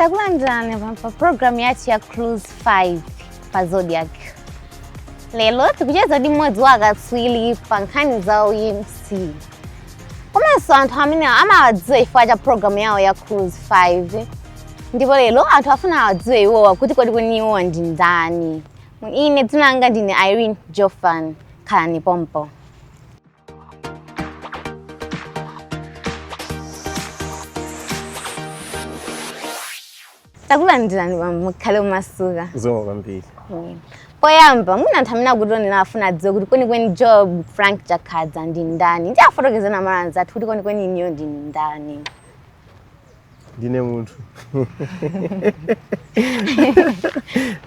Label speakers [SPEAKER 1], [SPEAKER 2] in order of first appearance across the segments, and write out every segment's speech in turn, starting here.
[SPEAKER 1] Takulandirani pa program yachi ya Cruise 5 pa Zodiak. Lelo tukucheza limodzi wakatswiri pa nkhani za UMC. Komanso anthu amene amadziwa chifukwa cha program yawo ya Cruise 5. Ndipo lelo anthu afuna adziwe iwowa kuti kodi iwowa ndi ndani. Ine dzina langa ndine Irene Jofan khalani pompo. Takulandirani mukhale masuka.
[SPEAKER 2] Zoma kwambiri.
[SPEAKER 1] Poyamba muna anthu amene akuti afuna adziwe kuti kweni Joab Frank Chakhaza ndi ndani. Ndi afotokezana malanza ati kuti kweni inyo ndi ndani.
[SPEAKER 2] Ndine munthu.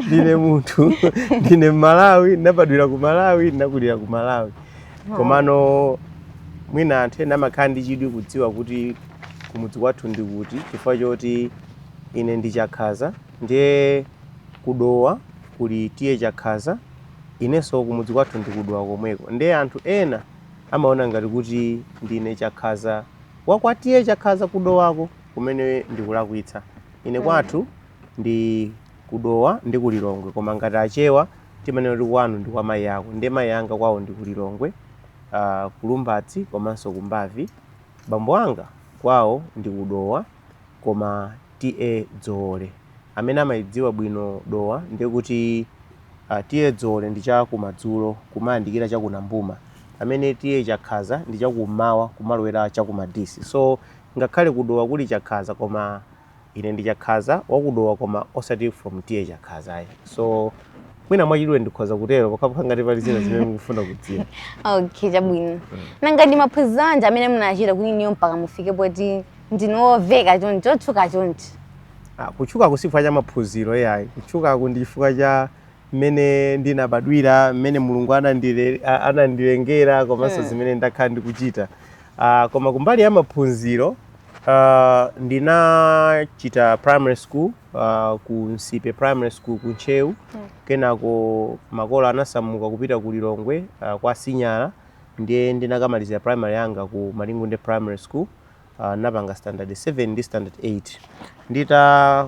[SPEAKER 2] Ndine munthu. Ndine Malawi, ndabadwira ku Malawi, ndakulira ku Malawi. Komano mwina anthu ena amakhala ndi chidwi kudziwa kuti kumudzi kwathu ndi kuti chifukwa choti ine ndi Chakhaza ndiye kudowa kuli tiye Chakhaza inenso kumudzi kwathu ndi kudowa komweko. Ndiye anthu ena amaona ngati kuti ndine Chakhaza wakwatiye Chakhaza kudowako kumene ndikulakwitsa. Ine kwathu ndi kudowa ndi kulilongwe koma ngati achewa timanena kuti kwanu ndi kwa mayi ako. Ndiye mayi anga kwawo ndi kulilongwe, kulumbatsi komanso kumbavi. Bambo anga kwawo ndi kudowa koma tiye dzole. Amene amayidziwa bwino dowa ndiye kuti tiye dzole ndi cha kumadzulo kumayandikira cha kunambuma. Amene tiye Chakhaza ndi cha kummawa kumalowera cha kumadisi. So ngakhale kudowa kuli Chakhaza koma ine ndi Chakhaza wakudowa koma osati from tiye Chakhaza. So mwina mwachidwe ndikhoza kutero pakapha ngati pali zina zimene mukufuna kudziwa.
[SPEAKER 1] Okay, chabwino. Nanga ndi maphunziro anje amene munachita kuti niyo mpaka mufike poti ndinoveka chonchi chotchuka chonchi.
[SPEAKER 2] Kuchuka kusifwa cha maphunziro yayi. Kuchuka ndi chifukwa cha mmene ndinabadwira, mmene Mulungu anandilengera komanso zimene ndakhala ndikuchita. Koma kumbali ya maphunziro ndinachita primary school ku Nsipe primary school ku Nchewu. Kenako makolo anasamuka kupita ku Lilongwe kwa Sinyala. Ndiye ndinakamalizira primary yanga ku Malingunde primary school. Napanga standard 7 ndi standard 8. Ndita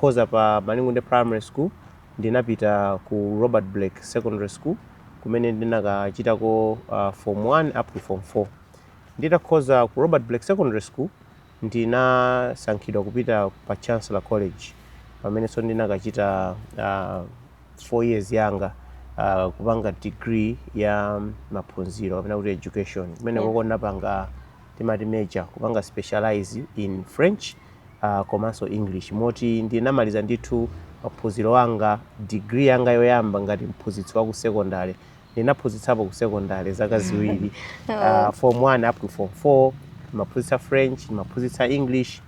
[SPEAKER 2] khoza pa Malingunde primary school ndinapita ku Robert Blake secondary school kumene ndinakachitako form 1 up to form 4. Ndita khoza ku Robert Blake secondary school ndinasankhidwa kupita pa Chancellor College pamene so ndinakachita 4 years yanga kupanga degree ya maphunziro kapena kuti education kumene koko ndapanga timati major kupanga specialize in French komanso English. Moti ndinamaliza ndithu maphunziro wanga degree yanga yoyamba ngati mphunzitsi wa ku secondary. Ndinaphunzitsapo ku secondary zaka ziwiri form 1 up to form 4 maphunzitsa French, maphunzitsa English.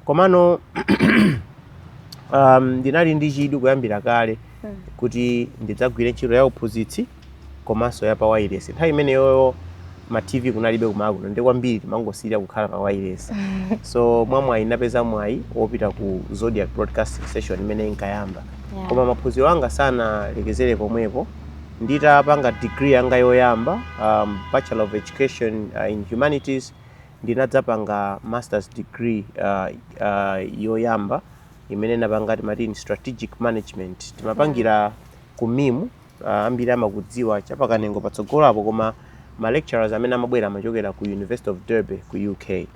[SPEAKER 2] Komano ndinali ndi chidwi kuyambira kale kuti ndidzagwire ntchito ya uphunzitsi komanso ya pa wireless. Nthawi imeneyo ma TV kunalibe kumakuno ndi kwambiri timangosirira kukhala pa wireless. So mwamwayi napeza mwayi wopita ku Zodiak broadcasting station imene inkayamba. Koma maphunziro anga sana lekezere pomwepo. Nditapanga degree yanga yoyamba Bachelor of Education in Humanities. Ndinadzapanga master's degree yoyamba imene napanga timati in strategic management. Timapangira ku MIMU ambiri amakudziwa chapakanengo patsogolo apo koma ma lecturers amene amabwera amachokera ku University of Durban ku UK.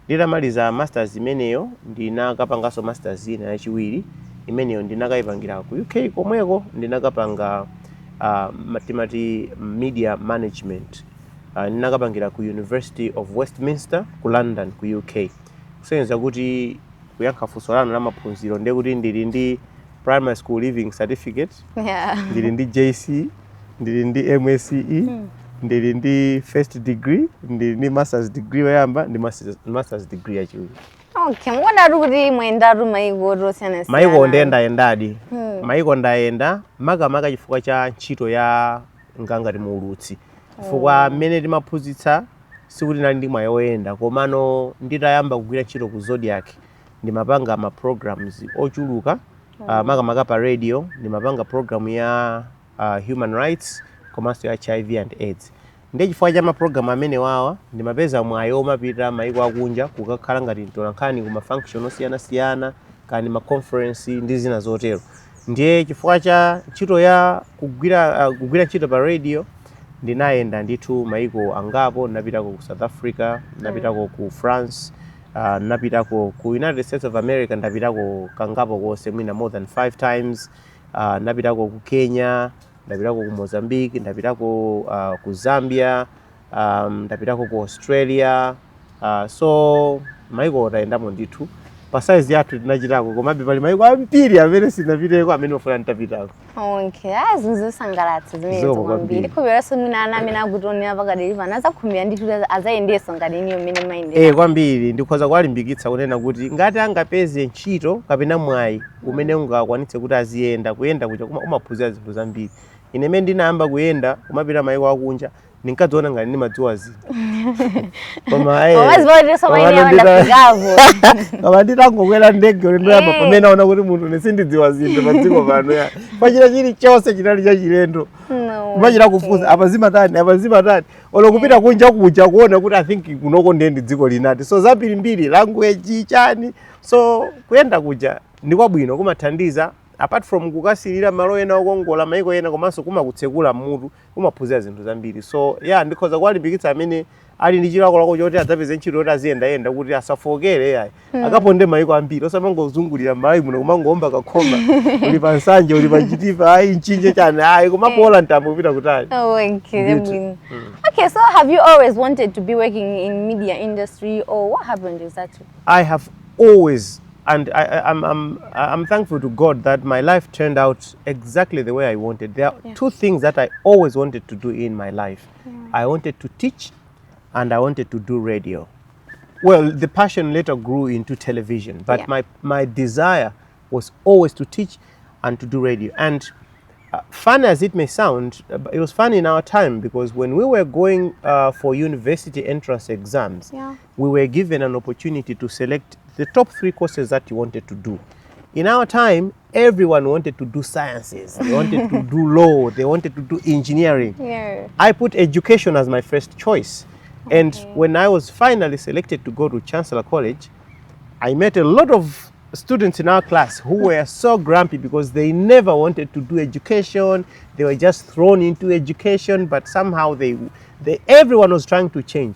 [SPEAKER 2] Nditamaliza masters imeneyo ndinakapanganso masters ina yachiwiri imeneyo ndinakayipangira ku UK komweko ndinakapanga timati media management. Ndinakapangira ku University of Westminster ku London ku UK. Kusenza kuti kuyankha funso lanu la maphunziro ndiye kuti ndili ndi primary school leaving certificate, ndili ndi JC, ndili ndi MSCE, ndili ndi first degree, ndili ndi master's degree yoyamba ndi master's degree yachiwiri.
[SPEAKER 1] Okay, mwanda kuti mwenda maiko rosiyana.
[SPEAKER 2] Maiko ndayendadi. Maiko ndayenda makamaka chifukwa cha ntchito ya ngangati muulutsi. Chifukwa mmene timaphunzitsa sikuti nali ndi mwayi woyenda komano nditayamba kugwira ntchito ku Zodiak ndimapanga ma programs ochuluka makamaka pa radio ndimapanga program ya human rights komanso ya HIV and AIDS. Ndiye chifukwa cha ma program amene wawa ndimapeza mwayi omapita maiko akunja kukakhala ngati mtolankhani kuma function osiyana-siyana kani ma conference ndi zina zotero. Ndiye chifukwa cha ntchito ya kugwira ntchito pa radio ndinayenda ndithu maiko angapo, napitako ku South Africa, napitako ku France, napitako ku United States of America, ndapitako kangapo konse mwina more than 5 times, napitako ku Kenya, ndapitako ku Mozambique, ndapitako ku Zambia, ndapitako ku Australia, so maiko otayendamo ndithu pa size yathu tinachitako, komabe pali maiko ambiri amene sinapiteko amene ofuna nditapitako.
[SPEAKER 1] Okay, azinzisangalatsa zimenezo kwambiri. Kubera seminana amene akutonera pakadeli panaza khumira ndithu azayendeso ngati niyo mmene mayendera.
[SPEAKER 2] Kwambiri ndikhoza kuwalimbikitsa kunena kuti ngati angapeze ntchito kapena mwayi umene ungakwanitse kuti aziyenda kuyenda kuja umaphunzira zinthu zambiri. Ine mene ndinayamba kuyenda kumapita maiko akunja ninkadziona ngati ndimadziwa zinthu. Koma nditangokwera ndege ulendo pamene naona kuti munthu nesindidziwa zinthu pa dziko pano ya. Pachina chilichonse chinali cha chilendo. Kumachita kufunsa apa zimatani. Olo kupita kunja kuona kuti I think kunoko ndi dziko linati. So zambirimbiri language chani. So kuyenda kuja ndi kwabwino kumathandiza. Apart from kukasilira malo ena okongola maiko ena komanso kumakutsekula mutu kumaphunzira zinthu zambiri. So ndikhoza kuwalimbikitsa amene ali ndi chilakolako choti adzapeze ntchito yoti aziyenda kuti asafokere yayi akaponde maiko ambiri osamangozungulira Malawi muno kumangomba kakhoma uli pa nsanje uli pa chitipa nchinje chani kumapola ntambo kupita kutali.
[SPEAKER 1] Okay, so have you always wanted to be working in media industry, or what happened exactly?
[SPEAKER 2] I have always, and I'm thankful to God that my life turned out exactly the way I wanted. There are two things that I always wanted to do in my life. I wanted to teach and I wanted to do radio. Well, the passion later grew into television, but my desire was always to teach and to do radio. And fun as it may sound, it was fun in our time because when we were going for university entrance exams, we were given an opportunity to select the top 3 courses that you wanted to do. In our time, everyone wanted to do sciences, they wanted to do law, they wanted to do engineering. I put education as my first choice. And when I was finally selected to go to Chancellor College, I met a lot of students in our class who were so grumpy because they never wanted to do education. They were just thrown into education, but somehow everyone was trying to change.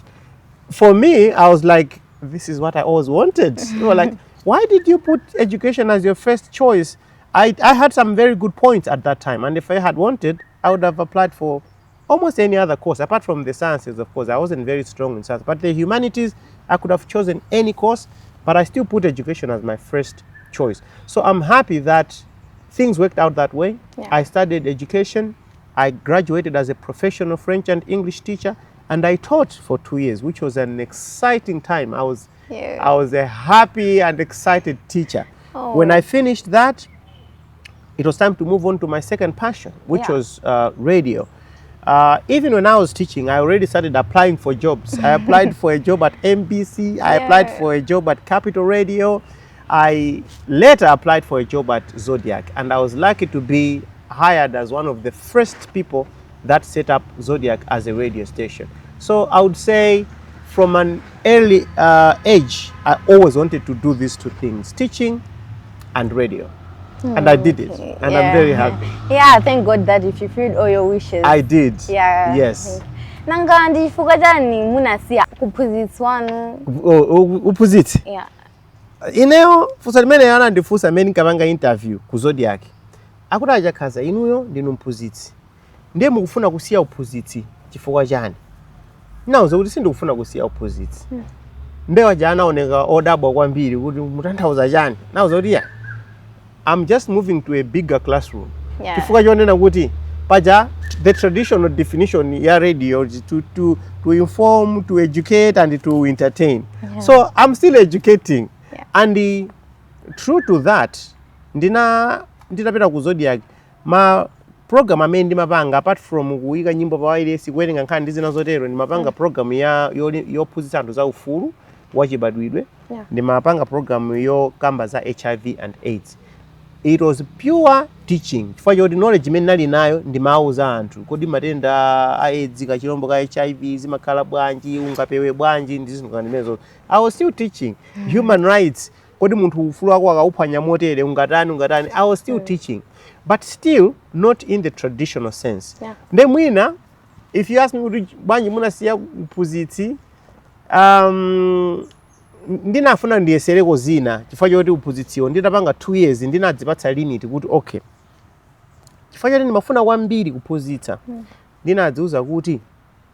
[SPEAKER 2] For me, I was like, this is what I always wanted. They were like, why did you put education as your first choice? I had some very good points at that time, and if I had wanted, I would have applied for almost any other course, apart from the sciences, of course. I wasn't very strong in science, but the humanities, I could have chosen any course, but I still put education as my first choice. So I'm happy that things worked out that way. I studied education. I graduated as a professional French and English teacher, and I taught for 2 years, which was an exciting time. I was a happy and excited teacher. When I finished that, it was time to move on to my second passion, which was radio. Even when I was teaching, I already started applying for jobs. I applied for a job at MBC. I applied for a job at Capital Radio. I later applied for a job at Zodiak, and I was lucky to be hired as one of the first people that set up Zodiak as a radio station. So I would say from an early age, I always wanted to do these 2 things, teaching and radio. And I did it, and I'm very happy.
[SPEAKER 1] Thank God that you fulfilled all your wishes.
[SPEAKER 2] I did. Yes.
[SPEAKER 1] Nanga ndifuka jani munasiya kuphunzitswana.
[SPEAKER 2] Uphunzitsi. Ineyo fusa limene yana ndifusa mene nkapanga interview ku Zodiak. Akuti Chakhaza inuyo ndinu mphunzitsi. Ndiye mukufuna kusiya uphunzitsi chifukwa chani? Nauza kuti sindikufuna kusiya uphunzitsi. Mbewa jana oneka odabwa kwambiri kuti mutanthauza chani? Nauza kuti I'm just moving to a bigger classroom. Chifukwa chonena kuti paja the traditional definition ya radio is to inform, to educate and to entertain. So I'm still educating. And true to that, ndinapita ku Zodiak ma program amene ndimapanga apart from kuika nyimbo pa wireless kuwerenga nkhani ndi zina zotero, ndimapanga program yophunzitsa anthu za ufulu wachibadwidwe. Ndimapanga program yokamba za HIV and AIDS. It was pure teaching. Chifukwa choti knowledge imene nali nayo ndimauza anthu kodi matenda a AIDS kachirombo ka HIV zimakhala bwanji, ungapewe bwanji ndi zinthu zimenezo. I was still teaching human rights. kodi munthu ufulu wako akauphwanya motere ungatani. I was still teaching, but still not in the traditional sense. Nde mwina, if you ask me kuti bwanji munasiya uphunzitsi, ndinafuna ndiyesereko zina chifukwa choti uphunzitsiwo nditapanga 2 years ndinadzipatsa limit kuti okay, chifukwa choti ndimafuna kwambiri kuphunzitsa, ndinadziuza kuti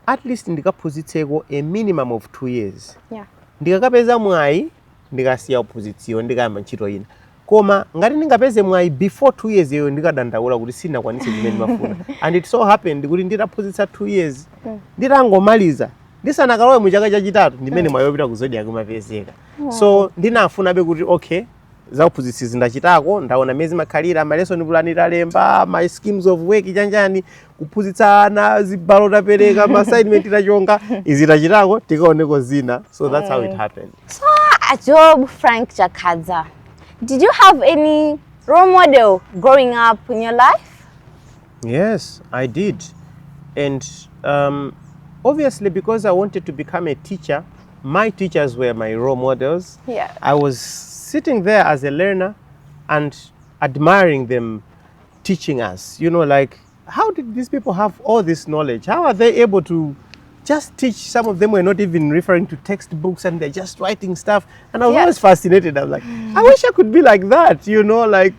[SPEAKER 2] at least ndikaphunzitseko a minimum of 2 years. Ndikakapeza mwayi ndikasiya uphunzitsiwo ndikayamba ntchito ina. Koma ngati ndingapeze mwayi before 2 years iyo ndikadandaula kuti sinakwanitse chimene ndimafuna. And it so happened kuti nditaphunzitsa 2 years nditangomaliza ndisanakalowe mu chaka chachitatu ndimene mwayi wopita ku Zodiak kumapezeka. So ndinafunabe kuti okay, za uphunzitsi zindachitako, ndaona mezi makhalira, ma lesson plan talemba, my schemes of work chanjani, kuphunzitsa ana, zibalo tapereka, ma assignment tachonga, izi tachitako tikaoneko zina. So that's how it happened.
[SPEAKER 1] So Job Frank Chakhaza, did you have any role model growing up in your life?
[SPEAKER 2] Yes, I did. And obviously because I wanted to become a teacher, my teachers were my role models. I was sitting there as a learner and admiring them teaching us. You know, like, how did these people have all this knowledge? How are they able to just teach? Some of them were not even referring to textbooks and they're just writing stuff. And I was always fascinated. I was like, I wish I could be like that. You know, like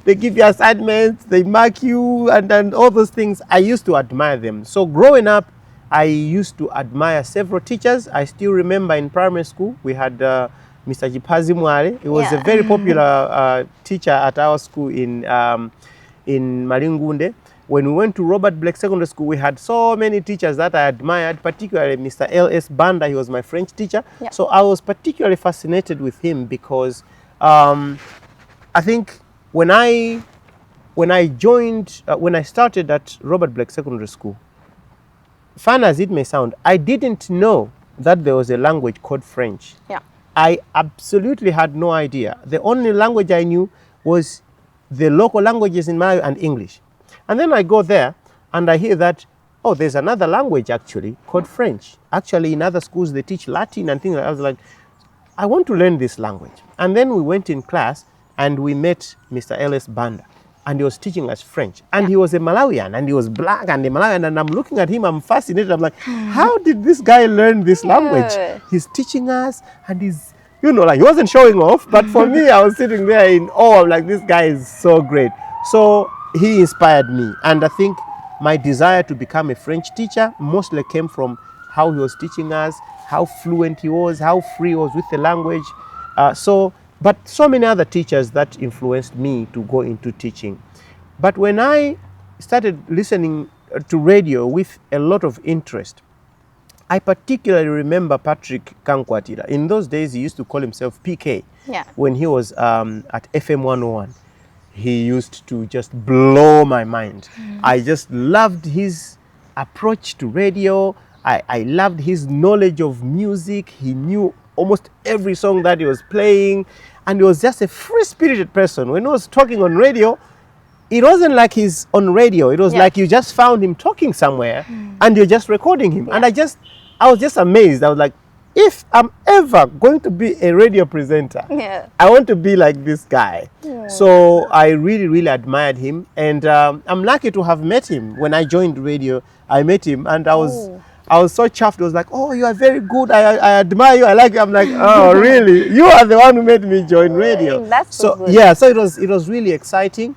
[SPEAKER 2] they give you assignments, they mark you and all those things. I used to admire them. So growing up, I used to admire several teachers. I still remember in primary school, we had Mr. Jipazi. He was a very popular teacher at our school in Malingunde. When we went to Robert Black Secondary School, we had so many teachers that I admired, particularly Mr. L.S. Banda. He was my French teacher. So I was particularly fascinated with him because I think when I started at Robert Black Secondary School, fun as it may sound, I didn't know that there was a language called French. I absolutely had no idea. The only language I knew was the local languages in Malawi and English. And then I go there and I hear that, oh, there's another language actually called French. Actually, in other schools, they teach Latin and things like that. I was like, I want to learn this language. And then we went in class and we met Mr. L.S. Banda. And he was teaching us French. And he was a Malawian, and he was black and a Malawian. And I'm looking at him, I'm fascinated. I'm like, how did this guy learn this language? He's teaching us, and he's, you know, like, he wasn't showing off. But for me, I was sitting there in awe. Like, this guy is so great. So he inspired me. And I think my desire to become a French teacher mostly came from how he was teaching us, how fluent he was, how free he was with the language. But so many other teachers that influenced me to go into teaching. But when I started listening to radio with a lot of interest, I particularly remember Patrick Kankwatira. In those days, he used to call himself PK. When he was at FM 101. He used to just blow my mind. I just loved his approach to radio. I loved his knowledge of music. He knew almost every song that he was playing. And he was just a free-spirited person. When he was talking on radio, it wasn't like he's on radio. It was like you just found him talking somewhere and you're just recording him. And I was just amazed. I was like, if I'm ever going to be a radio presenter, I want to be like this guy. So I really, really admired him. And I'm lucky to have met him. When I joined radio, I met him and I was so chuffed. I was like, oh, you are very good. I admire you. I like you. I'm like, oh, really? You are the one who made me join radio.
[SPEAKER 1] That's so good.
[SPEAKER 2] Yeah, so it was really exciting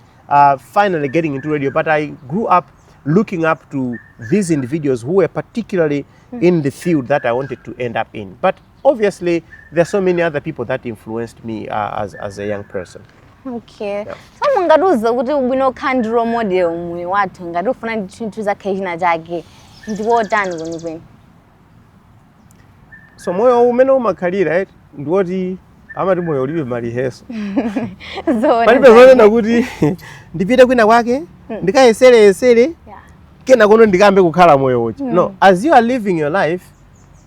[SPEAKER 2] finally getting into radio. But I grew up looking up to these individuals who were particularly in the field that I wanted to end up in. But obviously, there are so many other people that influenced me as a young person.
[SPEAKER 1] Okay. So mungaruza kuti ubino kandi role model mwe watu ngarufuna ndichintu zakhe jage. Ndiwotani kwenye.
[SPEAKER 2] So moyo umene umakhalira ndiwoti amati moyo ulibe maliheso. Palibe zonena kuti ndipite kwina kwake ndikayesere kena kono ndikambe kukhala moyo wochi. No, as you are living your life,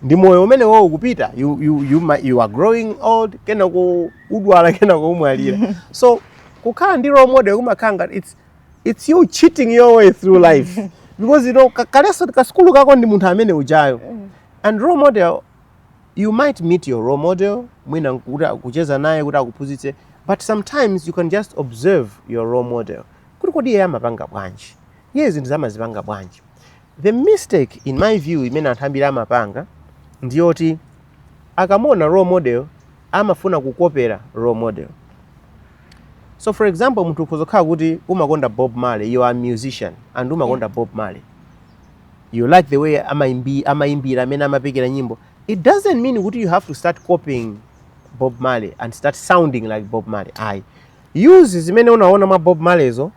[SPEAKER 2] ndi moyo umene wo ukupita. You are growing old, kena ko udwala kena ko umwalira. So kukhala ndi role model kumakanga, it's you cheating your way through life. Because you know kaleso kaskulu kako ndi munthu amene ujayo. And role model, You might meet your role model, mwina kucheza naye kuti akuphunzitse, but sometimes you can just observe your role model. Kuti kodi iye amapanga bwanji? Iye zinthu zamazipanga bwanji? The mistake in my view imene anthu ambiri amapanga ndiyoti akamona role model amafuna kukopera role model. So for example, munthu ukuzokhala kuti umakonda Bob Marley, you are a musician and umakonda Bob Marley. You like the way amaimbira amene amapikira nyimbo. It doesn't mean that you have to start copying Bob Marley and start sounding like Bob Marley. Use zimene unaona ma Bob Marley zo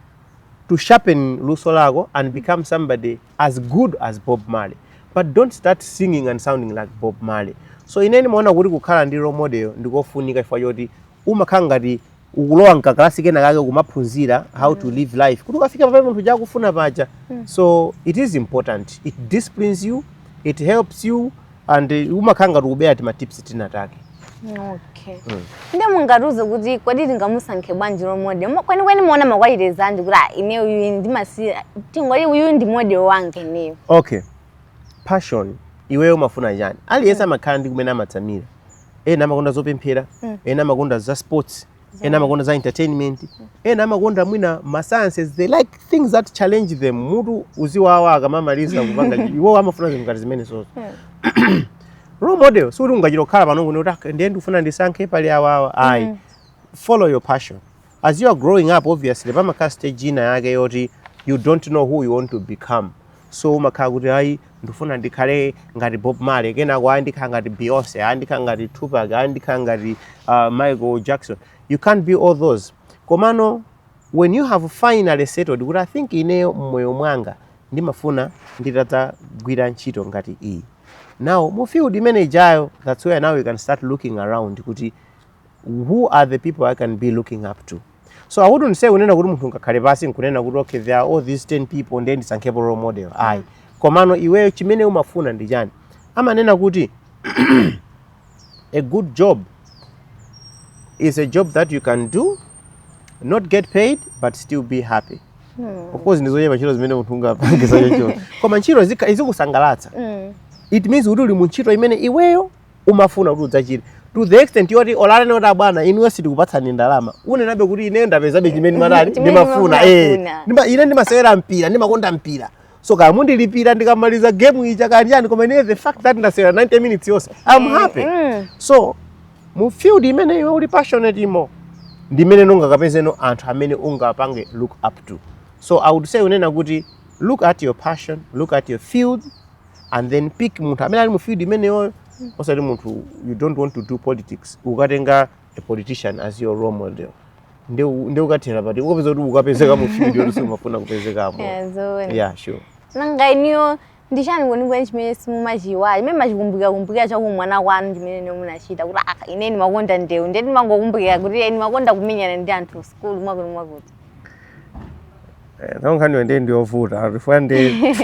[SPEAKER 2] to sharpen luso lako and become somebody as good as Bob Marley. But don't start singing and sounding like Bob Marley. So inene maona kuti kukhala ndi role model ndikofunika ifwa yoti umakhala ngati ukulowa mkaklasi kena kake kumaphunzira how to live life. Kuti ukafika pamene munthu jakufuna paja. So it is important. It disciplines you, it helps you, and umakhala ngati ukubera ti matips tinatake.
[SPEAKER 1] Okay. Nde mungaruze kuti kodi tingamusankhe bwanji role model. Kweni muona makwayire anje kuti ine uyu ndimasi tingoli uyu ndi model wange neyo.
[SPEAKER 2] Okay. Passion iweyo umafuna chani? Aliyense amakhala ndi kumene amatsamira. Ena amakonda zopemphera, ena amakonda za sports, ena amakonda za entertainment, ena amakonda mwina ma sciences. They like things that challenge them. Mutu uziwawa akamamaliza kupanga iwo amafuna zinthu ngati zimene so. Role model so ungachiro khala panongo kuti ndiye ndifuna ndisankhe pali awawa. Follow your passion. As you are growing up, obviously pamakhala stage ina yake yoti you don't know who you want to become. So umakhala kuti ndifuna ndikhale ngati Bob Marley, kena kwa ndikhala ngati Beyonce, ndikhala ngati Tupac, ndikhala ngati Michael Jackson. You can't be all those. Komano when you have finally settled kuti I think ineyo mmoyo mwanga ndimafuna nditata gwira ntchito ngati iyi. Now mu field imene ijayo, that's where now you can start looking around kuti who are the people I can be looking up to. So I wouldn't say unena kuti munthu ngakhale pasi nkunena kuti okay there are all these 10 people then ndisankhepo role model. Komano iweyo chimene umafuna ndi chani? Amanena kuti a good job is a job that you can do, not get paid, but still be happy. Of course ndizoyepa ntchito zimene munthu ungapangisa chocho. Koma ntchito izikusangalatsa. It means kuti uli mu ntchito imene iweyo umafuna kuti udzachite. To the extent yoti olala nota bwana university kupatsani ndalama. Unenabe kuti ine ndapezabe chimene marali ndimafuna. Ine ndimasewera mpira, ndimakonda mpira. So kama mundilipira ndikamaliza game icha kanjani koma ine the fact that ndasewera 90 minutes yonse I'm happy. So mu field imene iwe uli passionate imo ndimene nongakapezeno anthu amene ungapange look up to. So I would say unena kuti look at your passion, look at your field, and then pick munthu amene ali mu field imene yo osati munthu you don't want to do politics ukatenga a politician as your role model. Nde ukathera pati ukapeza kuti ukapezeka mu field yoti simafuna kupezekamo. Yeah, sure.
[SPEAKER 1] Nanga iniyo ndishani kwenikweni chimene simumachiwa chimene machikumbukira chaku mwana kwanu chimene nemunachita kuti ine ndimakonda ndewu ndeti ndimangokumbukira kuti ine ndimakonda kumenyana ndi anthu school mwakuti.
[SPEAKER 2] Nkhani ndi ndiyovuta rifuna ndi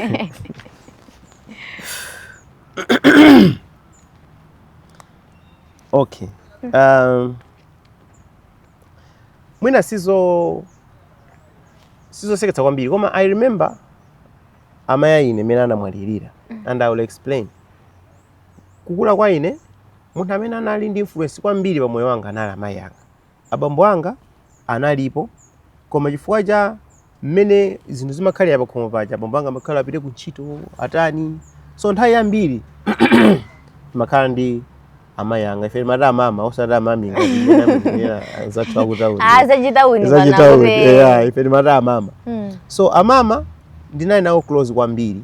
[SPEAKER 2] Okay. Mwina sizo seketsa kwambiri koma I remember amaya ine mene anamwalirira and I will explain. Kukula kwa ine munthu amene anali ndi influence kwambiri pa moyo wanga anali amayi anga. Abambo anga analipo koma chifukwa cha mmene zinthu zimakhalira pakhomo paja abambo anga amakhala apite ku ntchito atani. So nthawi yambiri makhala ndi amayi anga ife mata mama osati mami ngati zathu akutauni.
[SPEAKER 1] Zachitauni
[SPEAKER 2] ife mata mama. So amama ndinali nawo close kwambiri.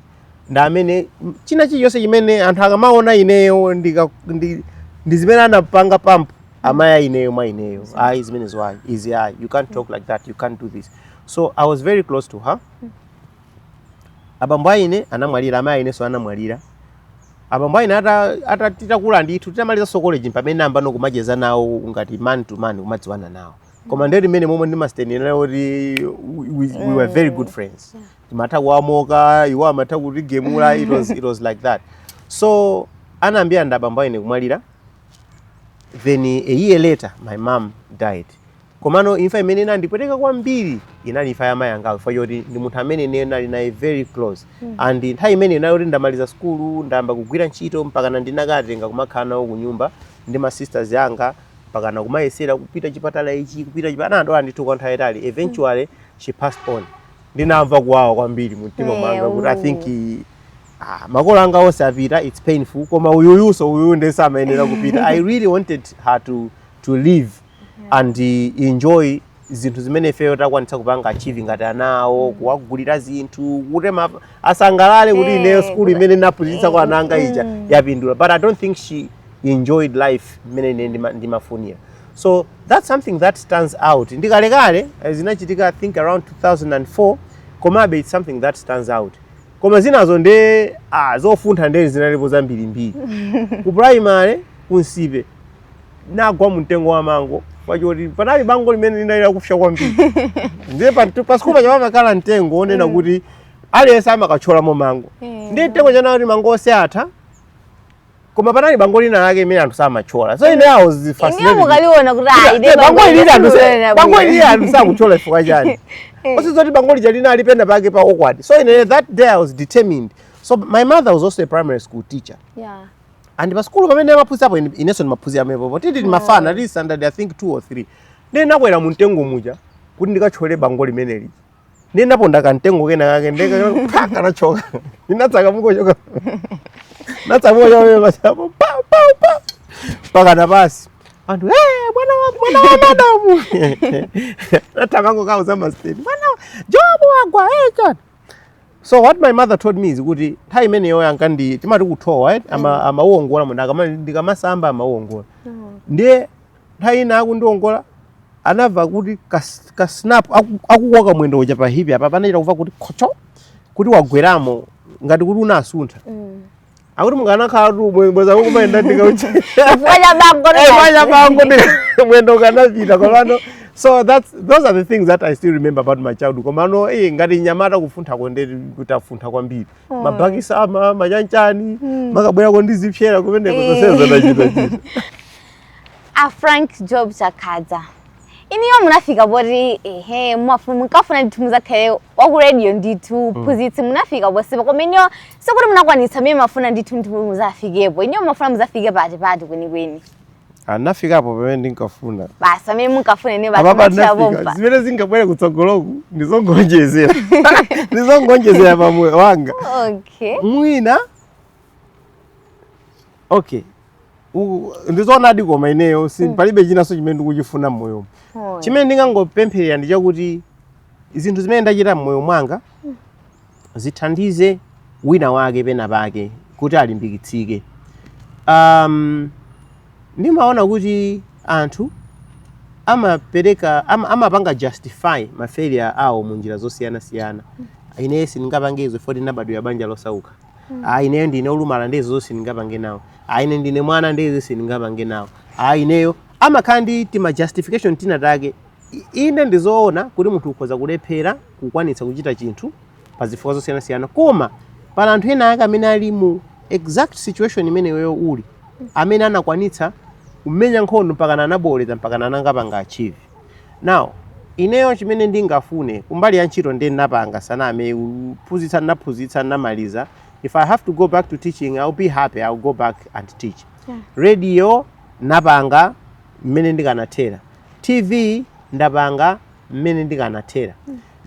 [SPEAKER 2] Nda amene china chiyonse chimene anthu akamaona ineyo ndizimene anapanga pampu amayi ineyo mwa ineyo. Zimene zwayi easy you can't talk like that, you can't do this. So I was very close to her. Abambo aine anamwalira, amayi ine so anamwalira. Abambo aine titakula ndithu titamaliza so college pamene namba nokumacheza nawo ngati man to man kumadziwana nawo. Koma ndeti mene momwe ndimastenera kuti we were very good friends. Timata kuamoka, iwo amata kuligemula, it was like that. So anambia ndabambo aine kumwalira. Then a year later my mom died. komano imfa imene inandipweteka kwambiri inali imfa ya mayi angawo chifukwa choti ndi munthu amene ine nali naye very close and nthawi imene inali kuti ndamaliza skulu ndayamba kugwira ntchito mpakana ndinakatenga kumakhala nawo ku nyumba ndi ma sisters anga mpakana kumayesera kupita chipatala ichi kupita chipatala ando andithu kwa nthawi yayitali eventually she passed on. Ndinamva kuwawa kwambiri mtima mwanga kuti I think makolo anga onse apita, it's painful koma uyu ndesamayenera kupita. I really wanted her to live and enjoy zinthu zimene ifeyo takwanitsa kupanga achieving ngati anawo kuwagulira zinthu kuti asangalale kuti ineyo skulu imene naphunzitsa kwa ana anga ija yapindula, but I don't think she enjoyed life imene ine ndimafunira. So that's something that stands out. Ndikalekale zinachitika I think around 2004 komabe it's something that stands out. Koma zinazo nde zofuntha nde zinalipo zambirimbiri. Ku primary kunsipe nagwa mtengo wa mango pachoti panali bango limene linalira kufisha kwambiri. Ndiye pasikupa chama kala mtengo onena kuti aliyense amakachola mo mango. Ndiye mtengo chana kuti mango ose atha koma panali bango lina lake imene anthu samachola. So ine awo zifasinated.
[SPEAKER 1] Ine mukaliona kuti ide
[SPEAKER 2] bango lina anthu sakuchola chifukwa chani. Osizoti bango lija lina alipenda pake pa awkward. So that day I was determined. So my mother was also a primary school teacher.
[SPEAKER 1] Yeah.
[SPEAKER 2] And pa school pamene maphunzitsa apo ineso maphunzitsa amepo. Titi mafana at least standard I think 2 or 3. Ndiye nakwera mu mtengo muja kuti ndikachole bango limene lija. Ndiye naponda kantengo kena kake ndeka phaka nachoka. Ndinatsaka mukochoka. Natsamuka chawe bachapo pa. Pakana basi. Antu mwana wa madamu. Natamango kauza masteni. Mwana Joab wagwa John. So what my mother told me is kuti nthawi imene yo yankandi timati kuthowa right amauongola mundu ndikamasamba amauongola. Ndiye nthawi ina akundiwongola anava kuti ka snap akukoka mwendo uja pa hipi apa panachita kuva kuti khocho kuti wagweramo ngati kuti unasuntha. Akuti mukanakhala mweza kumayenda ndikauchi. Fanya bango mwendo kanapita komano. So those are the things that I still remember about my childhood. Komano ngati nyamata kufuntha konde kutafuntha kwambiri. Mabaki sama machanchani makabwera kondizipshera kumene kuzoseza nachita.
[SPEAKER 1] Frank Job Chakhaza. Iniyo munafika bori mukafuna ndithu muzakhale waku radio ndithu phunzitsi munafika bosipa koma iniyo sekuti munakwanitsa mimi mafuna ndithu muzafikepo. Iniyo mafuna muzafike pati kwenikweni.
[SPEAKER 2] Anafikapo pamene ndinkafuna.
[SPEAKER 1] Basi amene munkafuna ine basi
[SPEAKER 2] zimene zingabwere kutsogoloku ndizongonjezera. Ndizongonjezera pamoyo wanga.
[SPEAKER 1] Okay.
[SPEAKER 2] Mwina. Okay. Ndizona koma ineyo palibe chinaso chimene ndikuchifuna mmoyo. Chimene ndingangopempherera ndi chakuti zinthu zimene ndachita mmoyo mwanga zithandize wina wake pena pake kuti alimbikitsike. Ndimaona kuti anthu amapanga justify ma failure awo mu njira zosiyana. Ineyo sindingapange izo foti ndabadwira banja losauka. Ineyo ndine olumala ndezo sindingapange nawo. Ine ndine mwana ndezo sindingapange nawo. Ineyo amakhala ndi tima justification tina take. Ine ndizoona kuti munthu ukhoza kulephera kukwanitsa kuchita chinthu pa zifukwa zosiyana koma pala anthu ena ake amene ali mu exact situation imene iweyo uli amene anakwanitsa kumenya nkhondo mpaka anaboleza mpaka anangapanga achieve. Now ineyo chimene ndingafune kumbali ya ntchito ndi napanga saname kuphunzitsa namaliza. If I have to go back to teaching, I'll be happy. I'll go back and teach. Yeah. Radio napanga mmene ndikanathera. TV ndapanga mmene ndikanathera.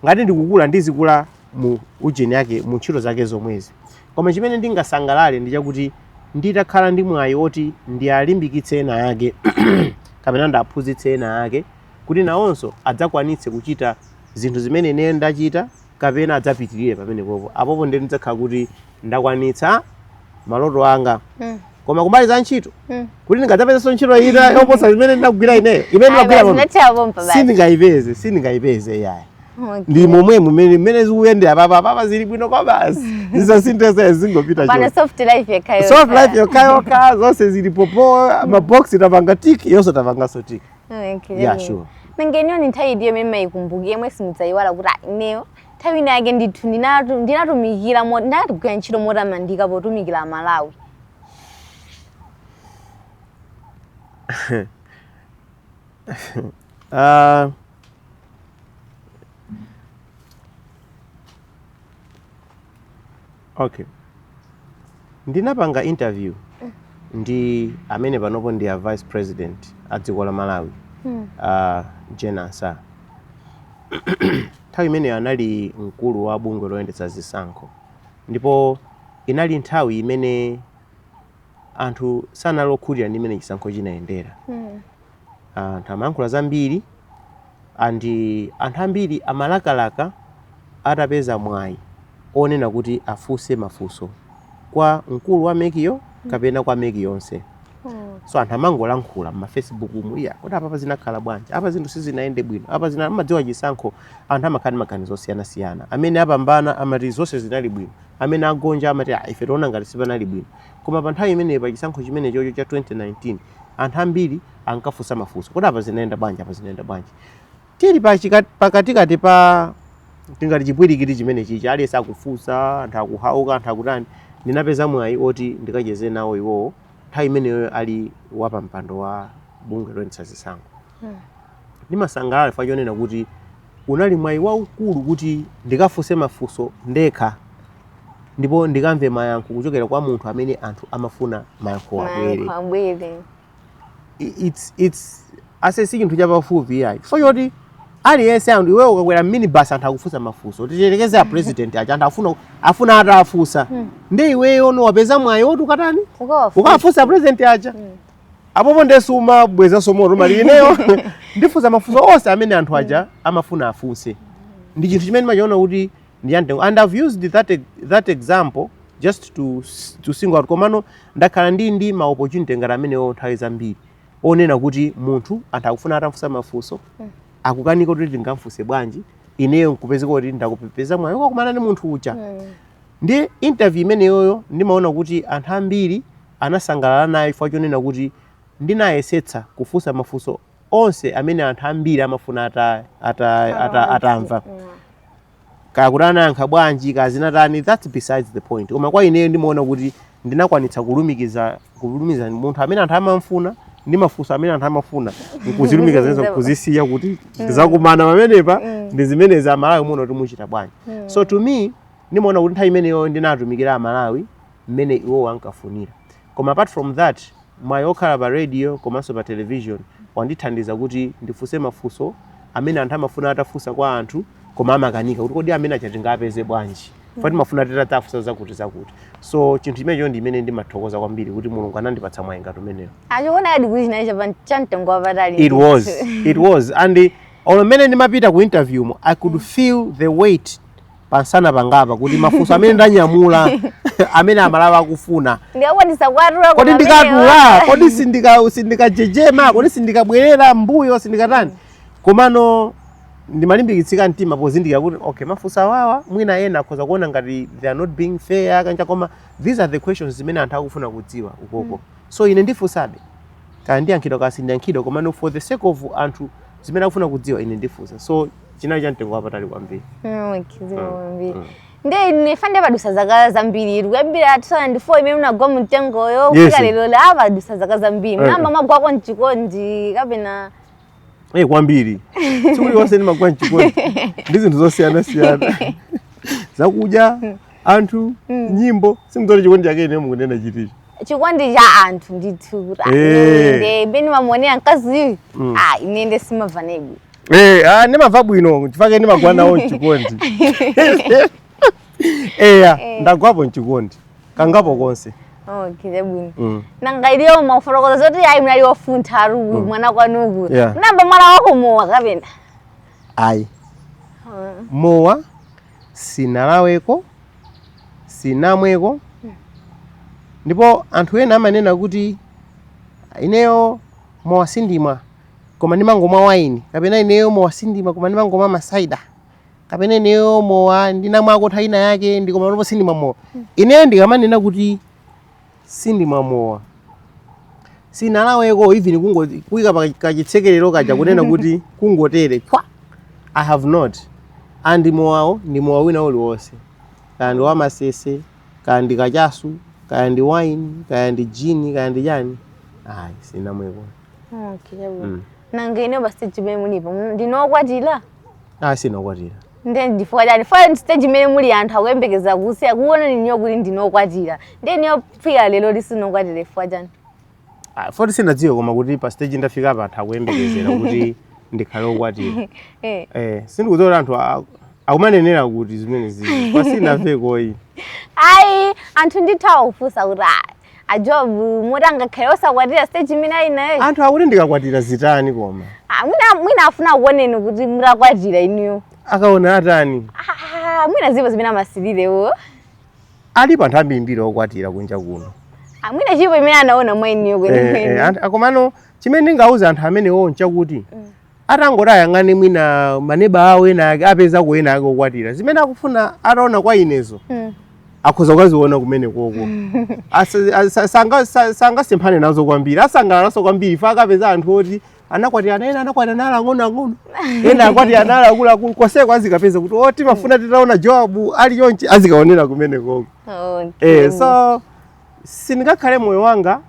[SPEAKER 2] Ngati ndikukula ndizikula mu ujeni yake mu ntchito zake zomwezi. Koma chimene ndingasangalale ndi chakuti nditakhala ndi mwayi oti ndiyalimbikitse ena yake kapena ndaphunzitse ena yake kuti nawonso adzakwanitse kuchita zinthu zimene ine ndachita kapena adzapitirire pamene popo. Apopo ndi ndidzakhala kuti ndakwanitsa maloto anga. Koma kumbali za ntchito kuti ndingadzapeza ntchito ina yoposa zimene ndakugwira ineyo imene ndakugwira sindingayipeze yayi. Ndi momwe mmene zikuyendera papa zili bwino kwa basi. Zisasinteze zingopita
[SPEAKER 1] choncho. Soft life yakayo.
[SPEAKER 2] Soft life yakayo zonse zili popo mabox tapanga tiki yonso tapanga so tiki.
[SPEAKER 1] Okay.
[SPEAKER 2] Yeah, sure.
[SPEAKER 1] Nangeniyo ni nthawi ndiyo mmene mayikumbukiye mwesi mudzayiwala kuti ineyo nthawi ina yake ndithu ndinatumikira ndinagwira ntchito motamandika potumikira Malawi.
[SPEAKER 2] Okay. Ndinapanga interview ndi amene panopo ndi a vice president a dziko la Malawi. Jenasa. Nthawi imene anali mkulu wa bungwe loyendetsa zisankho. Ndipo inali nthawi imene anthu sanalokhulira ndi imene chisankho chinayendera. Anthu amayankhula zambiri andi anthu ambiri amalakalaka atapeza mwayi onena kuti afunse mafunso kwa mkulu wa mekiyo kapena kwa meki yonse. So anthu amangolankhula ma Facebook muya kuti apa zinakhala bwanji, apa zinthu sizinaende bwino, apa zina amadziwa chisankho, anthu amakhala maganizo osiyana-siyana. Amene apambana amati zonse zinali bwino, amene agonja amati ife tiona ngati sipanali bwino. Koma pa nthawi imene pa chisankho chimene chocho cha 2019 anthu ambiri ankafunsa mafunso kuti apa zinaenda bwanji, apa zinaenda bwanji. Tili pakatikati pa tingati chipwirikiti chimene chichi aliyense akufunsa, anthu akuhauka, anthu akutani. Ndinapeza mwayi oti ndikacheze nawo iwowo nthawi imeneyo ali wapa mpando wa bungwe loyendetsa zisankho. Ndimasangalala chifukwa chonena kuti unali mwayi waukulu kuti ndikafunse mafunso ndekha ndipo ndikamve mayankho kuchokera kwa munthu amene anthu amafuna mayankho abwere. It's asesi chinthu chapafupi yayi chifukwa choti aliyense anthu iwewe ukakwera minibus anthu akufunsa mafunso ticherekeze a president aja anthu afuna atafunsa ndi iweyo no wapeza mwayi oti ukatani ukafunsa president aja apopo ndesuma bweza somoto mali ineyo ndifunsa mafunso onse amene anthu aja amafuna afunse. Ndi chinthu chimene machiona kuti ndiyante, and I've used that example just to single out komano ndakhala ndi ma opportunity ngati amenewo nthawi zambiri onena kuti munthu anthu akufuna atafunsa mafunso akukanika kuti ndingamfunse bwanji ineyo nkupezeka kuti ndakupeza mwayi wakumana ndi munthu uja. Ndi interview imeneyoyo ndimaona kuti anthu ambiri anasangalala nayo chifukwa chonena kuti ndinayesetsa kufunsa mafunso onse amene anthu ambiri amafuna atamva. Kaya kuti anayankha bwanji kaya zinatani, that's besides the point. Koma kwa ineyo ndimaona kuti ndinakwanitsa kulumikiza munthu amene anthu amamfuna ndi mafunso amene anthu amafuna nkuzilumikiza zenzo kuzisiya kuti zakumana pamenepa ndi zimene za Malawi muno timuchita bwanji. So to me ndimaona kuti nthawi imeneyo ndinatumikira a Malawi mmene iwo ankafunira. Koma apart from that mwayi okhala pa radio komanso pa television wandithandiza kuti ndifunse mafunso amene anthu amafuna atafunsa kwa anthu koma amakanika kuti kodi amene acha tingapeze bwanji. Fati mafuna tatafunsa zakuti. So chinthu chimenecho ndi imene ndimathokoza kwambiri kuti Mulungu anandipatsa mwayi ngati umeneyo.
[SPEAKER 1] Achiona adi kuchina chapa chamtengo wapatali.
[SPEAKER 2] It was and olomene ndimapita ku interview I could feel the weight pansana pangapa kuti mafunso amene ndanyamula amene Amalawi akufuna.
[SPEAKER 1] Ndiyakwanisa kwatula
[SPEAKER 2] kodi ndikatula kodi sindikajejema kodi sindikabwerera mbuyo sindikatani. Komano ndimalimbikitsika mtima pozindikira kuti okay mafunso awawa mwina ena akhoza kuona ngati they are not being fair kanja koma these are the questions zimene anthu akufuna kudziwa ukoko. So ine ndifunsabe kaya ndiyankhidwa kasi ndiyankhidwa komano for the sake of anthu zimene akufuna kudziwa ine ndifunsa. So chinali chamtengo wapatali kwambiri.
[SPEAKER 1] Ndi nifande badusa zaka zambiri rwebira atsana ndifo imene munagwa mtengoyo kufika lero la badusa zaka zambiri namba magwako nchikondi kapena
[SPEAKER 2] kwambiri sikuli wose ni magwa nchikondi ndi zinthu zosiyana zakudya anthu nyimbo simuzoti chikondi chake ine mukunena chiticho
[SPEAKER 1] chikondi cha anthu ndithu inde beni mamonera nkazi inende simava nebu
[SPEAKER 2] ndimamva bwino chifake ndimagwa nawo nchikondi ndagwapo nchikondi kangapo konse.
[SPEAKER 1] Okay, bwino. Nanga iliyo maforokozo zote ayi mnali wafuntha aru mwana kwanuku. Namba mwana wako mowa kapenda.
[SPEAKER 2] Ayi. Mowa sinalaweko sinamweko. Ndipo anthu ena amanena kuti ineyo mowa sindimwa koma ndimangomwa wine kapena ineyo mowa sindimwa koma ndimangomwa masaida kapena ineyo mowa ndinamwako thaina yake ndikoma ndipo sindimwa mowa. Ineyo ndikamanena kuti sindimwa mowa sinalaweko even kuyika pakachitsekerero kaja kunena kuti kungotere I have not. And mowawo ndi mowa wina uliwonse kaya ndi wamasese kaya ndi kachasu kaya ndi wine kaya ndi gin kaya ndi chani sinamweko.
[SPEAKER 1] Okay, Nangene ba stage imene mulipo. Ndinokwatira?
[SPEAKER 2] Sinokwatira.
[SPEAKER 1] Ndiye ndifika fa stage imene muli anthu akuyembekeza kusiya kuona ninyo kuti ndinokwatira. Ndiye niyo fika lero lisinokwatira ifwa chani.
[SPEAKER 2] Foti sinadziwa koma kuti pa stage ndafika apa anthu akuyembekezera kuti ndikhale okwatira. Sindikudziwa anthu akumanenera kuti zimene zili. Pasinafe koyi.
[SPEAKER 1] Ai, anthu ndithawa kufunsa kuti a Job mutanga khale osakwatira stage imene inayo.
[SPEAKER 2] Anthu akuti ndikakwatira zitani koma.
[SPEAKER 1] Mwina afuna kuoneni kuti mutakwatira iniyo.
[SPEAKER 2] Akaona atani?
[SPEAKER 1] Mwina zipo zimene amasirirewo.
[SPEAKER 2] Ali pa nthambi mbiri okwatira kunja kuno.
[SPEAKER 1] Mwina chipo imene anaona mwa iniyo kwenikweni.
[SPEAKER 2] Akomano chimene ndingauza anthu amene oncha kuti atangoti ayang'ane mwina maneba awo ena ake apeza kuena ake okwatira. Zimene akufuna ataona kwa inezo. Akhoza kuziona kumene koko. Sangasemphane nazo kwambiri. Asangalaso kwambiri fa akapeza anthu oti anakwatira ena anakwatira nala ngono. Ena akwatira nala akulu kwase kwazikapeza kuti oti mafuna titaona Joab ali yonche azikaonera kumene koko. So sindingakhale moyo wanga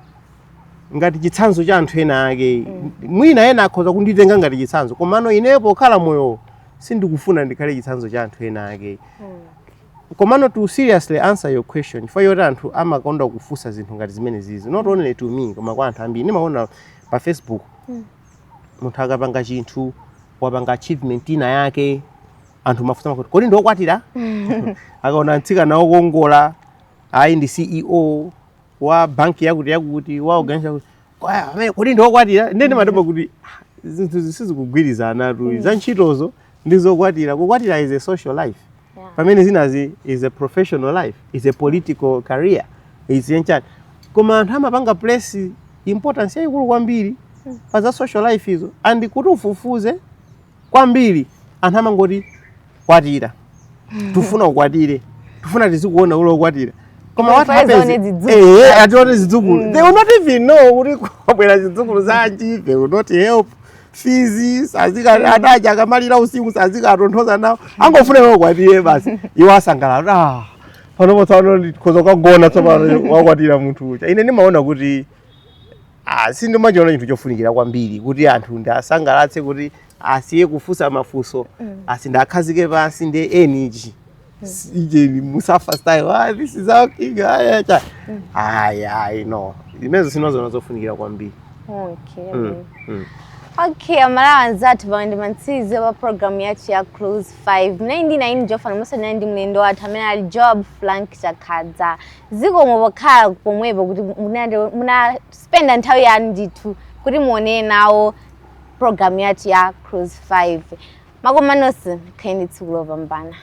[SPEAKER 2] ngati chitsanzo cha anthu ena ake. Mwina ena akhoza kunditenga ngati chitsanzo. Komano inepo khala moyo sindikufuna ndikhale chitsanzo cha anthu ena ake. Komano to seriously answer your question, for your anthu amakonda kufusa zinthu ngati zimene zizi. Not only to me, koma kwa anthu ambiri. Nimaona pa Facebook. Munthu akapanga chinthu, wapanga achievement ina yake, anthu mafuta makuti kodi ndokwatira? Akaona mtsikana wokongola, ayi ndi CEO wa banki yakuti wa organization kuti kodi ndokwatira? Ndene madaba kuti zinthu zisizikugwirizana tu. Za ntchitozo ndizokwatira. Kukwatira is a social life. Pamene zinazi is a professional life, is a political career, is a koma anthu amapanga place importance yayikulu kwambiri pa za social life izo, and kuti ufufuze kwambiri anthu amangoti kwatira. Tufuna ukwatire, tufuna tizikuona ulo ukwatira. Koma what happens? Atione zidzukulu. They will not even know kuti kwabwera zidzukulu zanji. They will not help. Fizi sazika adaja kamalira usiku sazika atonthoza nawo angofuna ukwatire basi iwo asangala pano tsano ndikhoza kugona tsopano wakwatira munthu ucha. Ine ndimaona kuti sindimachiona chinthu chofunikira kwambiri kuti anthu ndasangalatse kuti asiye kufusa mafuso asindakhazike pasi ndi energy ije musafa style this is our king no imezo sinozo zofunikira kwambiri.
[SPEAKER 1] Okay, Malawi nzathu vawende mantsize wa program yachi ya Close 5. 99 jofana musana ndi mlendo wathu amene ali Joab Frank Chakhaza. Ziko mubakhala pomwepo kuti muna spenda nthawi yanu ndithu kuti muone nawo program yachi ya Close 5. Makomanosi khaini tsukulova mbana.